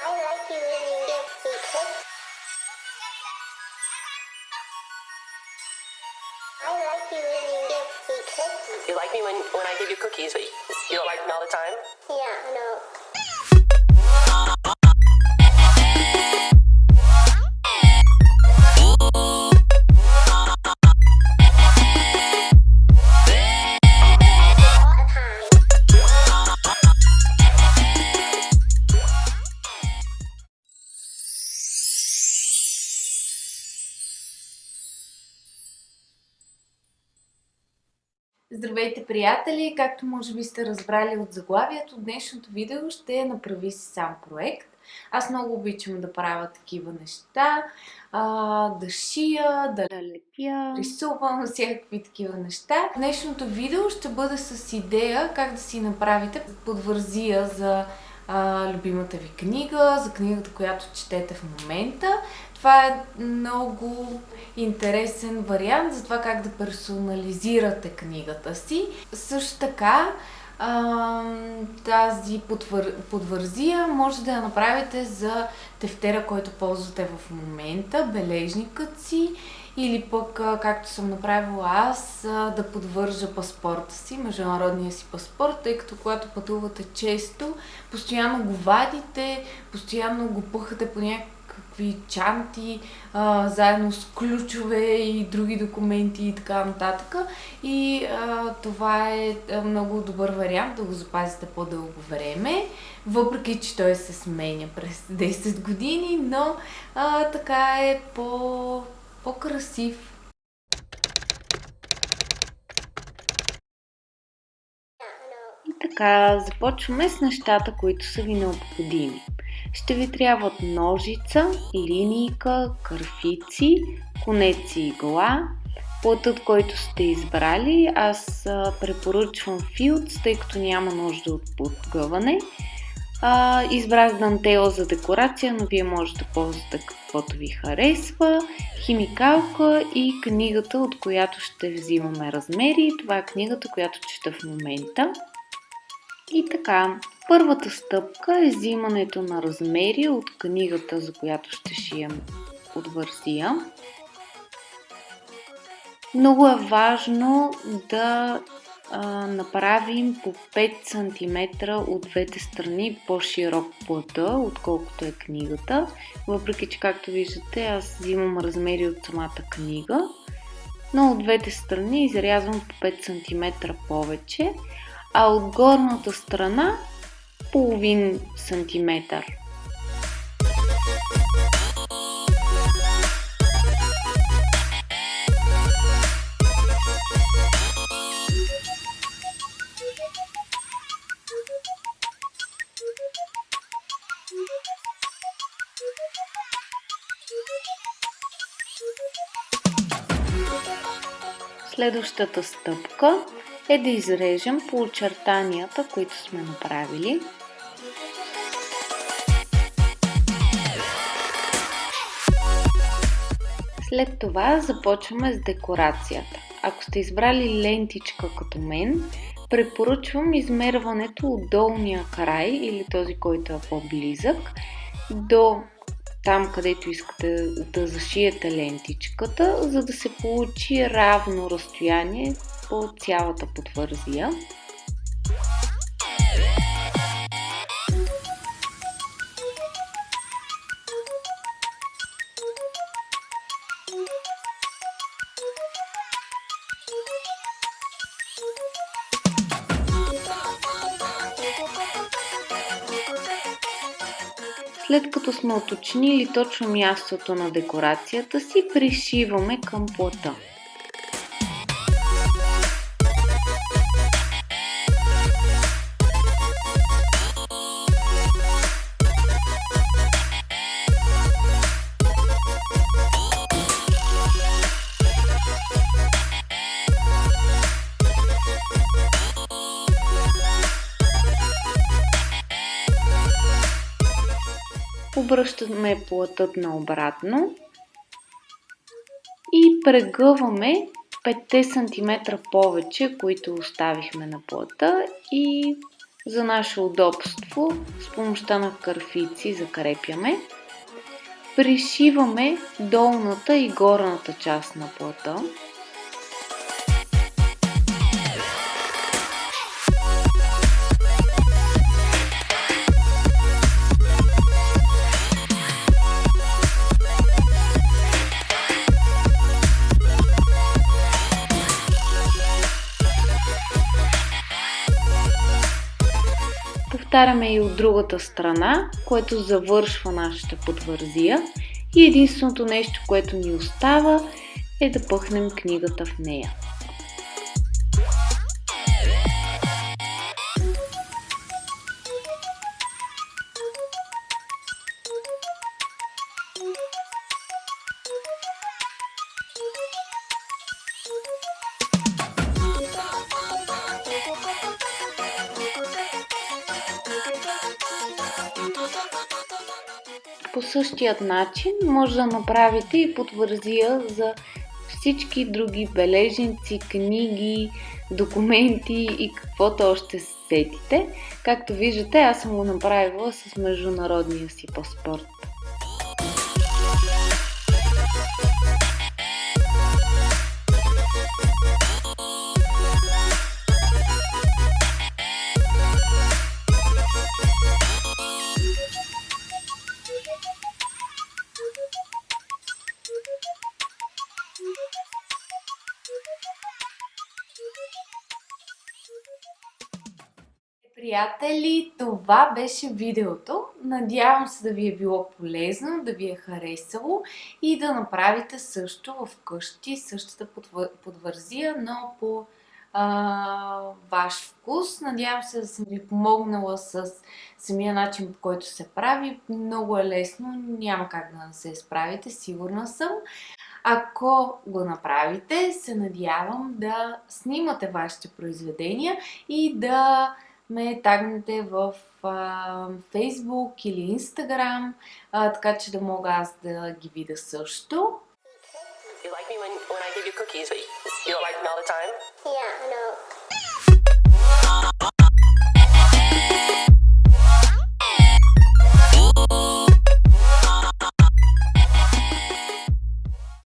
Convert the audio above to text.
I like you when you give me cookies. I like you when you give me cookies. You like me when I give you cookies, but you don't like me all the time? Yeah, no. All the time. Здравейте, приятели! Както може би сте разбрали от заглавието, днешното видео ще е направи си сам проект. Аз много обичам да правя такива неща, да шия, да лепя, рисувам всякакви такива неща. Днешното видео ще бъде с идея как да си направите подвързия за любимата ви книга, за книгата, която четете в момента. Това е много интересен вариант за това как да персонализирате книгата си. Също така, тази подвързия може да я направите за тефтера, който ползвате в момента, бележникът си, или пък, както съм направила аз, да подвържа паспорта си, международния си паспорт, тъй като когато пътувате често, постоянно го вадите, постоянно го пъхате по някакви чанти, заедно с ключове и други документи и така нататък. И това е много добър вариант да го запазите по-дълго време, въпреки че той се сменя през 10 години, но така е по-красив. И така, започваме с нещата, които са ви необходими. Ще ви трябват ножица, линийка, кърфици, конец и игла, плътът, който сте избрали. Аз препоръчвам филц, тъй като няма нужда от подгъване. Избрах дантела за декорация, но вие можете да ползвате каквото ви харесва, химикалка и книгата, от която ще взимаме размери. Това е книгата, която чета в момента. И така, първата стъпка е взимането на размери от книгата, за която ще шием подвързия. Много е важно да направим по 5 см от двете страни по-широк плъта, отколкото е книгата. Въпреки че, както виждате, аз взимам размери от самата книга, но от двете страни изрязвам по 5 см повече, а от горната страна половин сантиметър. Следващата стъпка е да изрежем по очертанията, които сме направили. След това започваме с декорацията. Ако сте избрали лентичка като мен, препоръчвам измерването от долния край, или този, който е по-близък, до там, където искате да зашиете лентичката, за да се получи равно разстояние по цялата подвързия. След като сме уточнили точно мястото на декорацията си, пришиваме към плъта. Обръщаме плътът наобратно и прегъваме 5 см повече, които оставихме на плъта, и За наше удобство, с помощта на кърфици закрепяме. Пришиваме долната и горната част на плата. Повтаряме и от другата страна, което завършва нашата подвързия, и единственото нещо, което ни остава, е да пъхнем книгата в нея. По същият начин може да направите и подвързия за всички други бележници, книги, документи и каквото още се сетите. Както виждате, аз съм го направила с международния си паспорт. Приятели, това беше видеото. Надявам се да ви е било полезно, да ви е харесало и да направите също вкъщи същата подвързия, но по ваш вкус. Надявам се да съм ви помогнала с самия начин, по който се прави. Много е лесно, няма как да не се справите, сигурна съм. Ако го направите, се надявам да снимате вашите произведения и да ме тагнете в Facebook или Instagram, така че да мога аз да ги видя също. You like me when I give you cookies, but you don't like me all the time? Yeah, I know.